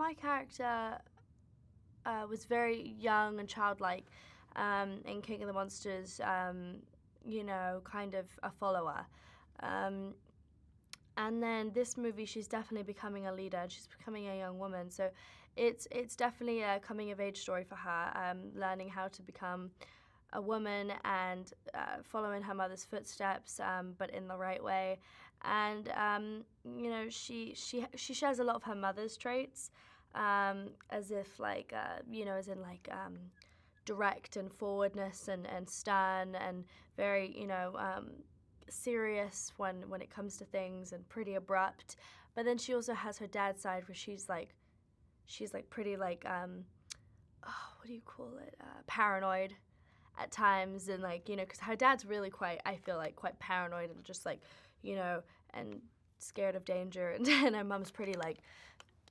my character was very young and childlike in King of the Monsters, you know, kind of a follower. And then this movie, she's definitely becoming a leader, and she's becoming a young woman. So it's definitely a coming-of-age story for her, learning how to become a woman and following her mother's footsteps, but in the right way. And you know, she shares a lot of her mother's traits, as if like you know, as in like direct and forwardness and stern and very, you know, serious when it comes to things, and pretty abrupt. But then she also has her dad's side where she's like pretty like oh, what do you call it, paranoid at times, and like, you know, because her dad's really quite, I feel like, quite paranoid and just like, you know, and scared of danger, and, and her mum's pretty like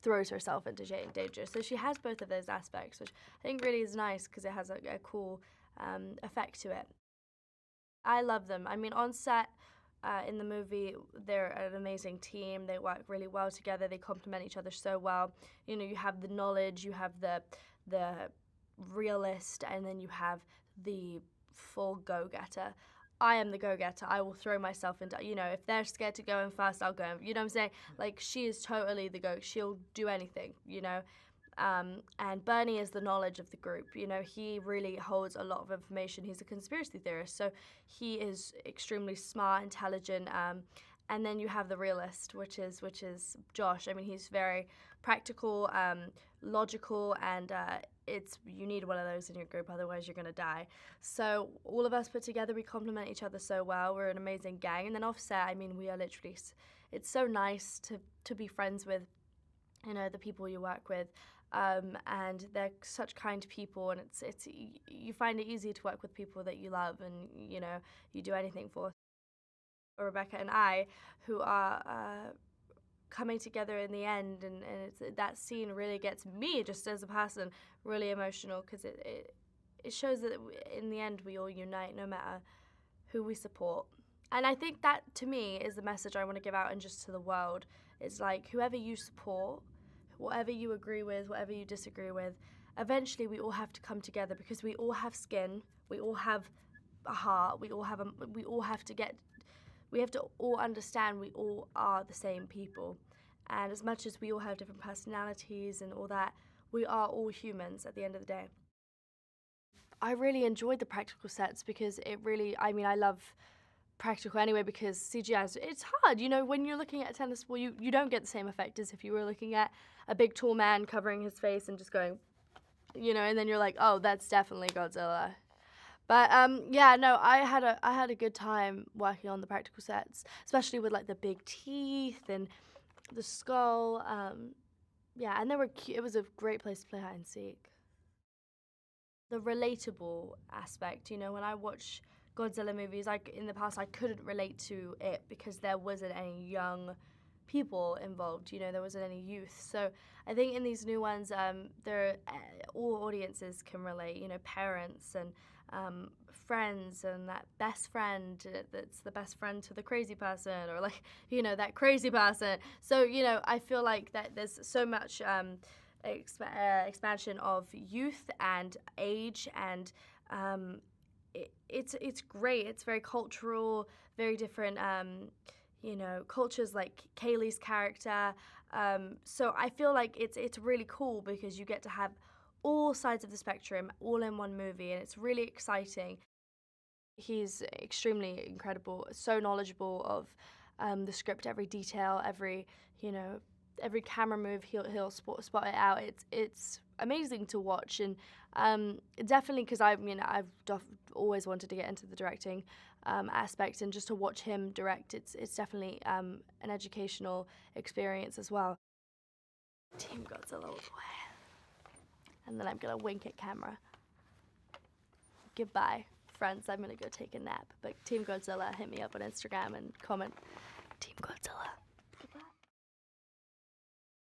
throws herself into danger. So she has both of those aspects, which I think really is nice because it has a cool effect to it. I love them. I mean, on set, in the movie, they're an amazing team. They work really well together. They complement each other so well. You know, you have the knowledge, you have the realist, and then you have the full go-getter. I am the go-getter. I will throw myself into, you know, if they're scared to go in first, I'll go in. You know what I'm saying? Like, she is totally the go. She'll do anything, you know. And Bernie is the knowledge of the group. You know, he really holds a lot of information. He's a conspiracy theorist, so he is extremely smart, intelligent. And then you have the realist, which is Josh. I mean, he's very practical, logical, and you need one of those in your group, otherwise you're gonna die. So all of us put together, we complement each other so well. We're an amazing gang. And then offset, I mean, we are literally. It's so nice to be friends with, you know, the people you work with. And they're such kind people, and it's you find it easy to work with people that you love and, you know, you do anything for. Rebecca and I, who are coming together in the end, and that scene really gets me, just as a person, really emotional, because it shows that in the end we all unite no matter who we support. And I think that, to me, is the message I want to give out and just to the world. It's like, whoever you support, whatever you agree with, whatever you disagree with, eventually we all have to come together, because we all have skin, we all have a heart, we have to all understand we all are the same people. And as much as we all have different personalities and all that, we are all humans at the end of the day. I really enjoyed the practical sets because it really, I mean, I love practical anyway, because CGI, it's hard, you know, when you're looking at a tennis ball, you don't get the same effect as if you were looking at a big tall man covering his face and just going, you know, and then you're like, oh, that's definitely Godzilla. But yeah, no, I had a good time working on the practical sets, especially with like the big teeth and the skull. Yeah, and they were cute. It was a great place to play hide and seek. The relatable aspect, you know, when I watch Godzilla movies, like in the past, I couldn't relate to it because there wasn't any young people involved, you know, there wasn't any youth. So I think in these new ones, all audiences can relate, you know, parents and friends, and that best friend that's the best friend to the crazy person, or like, you know, that crazy person. So, you know, I feel like that there's so much expansion of youth and age, and it's great. It's very cultural, very different, you know, cultures, like Kaylee's character. So I feel like it's really cool because you get to have all sides of the spectrum all in one movie, and it's really exciting. He's extremely incredible, so knowledgeable of the script, every detail, every, you know, every camera move, he'll spot it out. It's amazing to watch, and definitely because I've always wanted to get into the directing aspect, and just to watch him direct, it's definitely an educational experience as well. Team Godzilla all the way. And then I'm gonna wink at camera. Goodbye, friends. I'm gonna go take a nap. But Team Godzilla, hit me up on Instagram and comment Team Godzilla.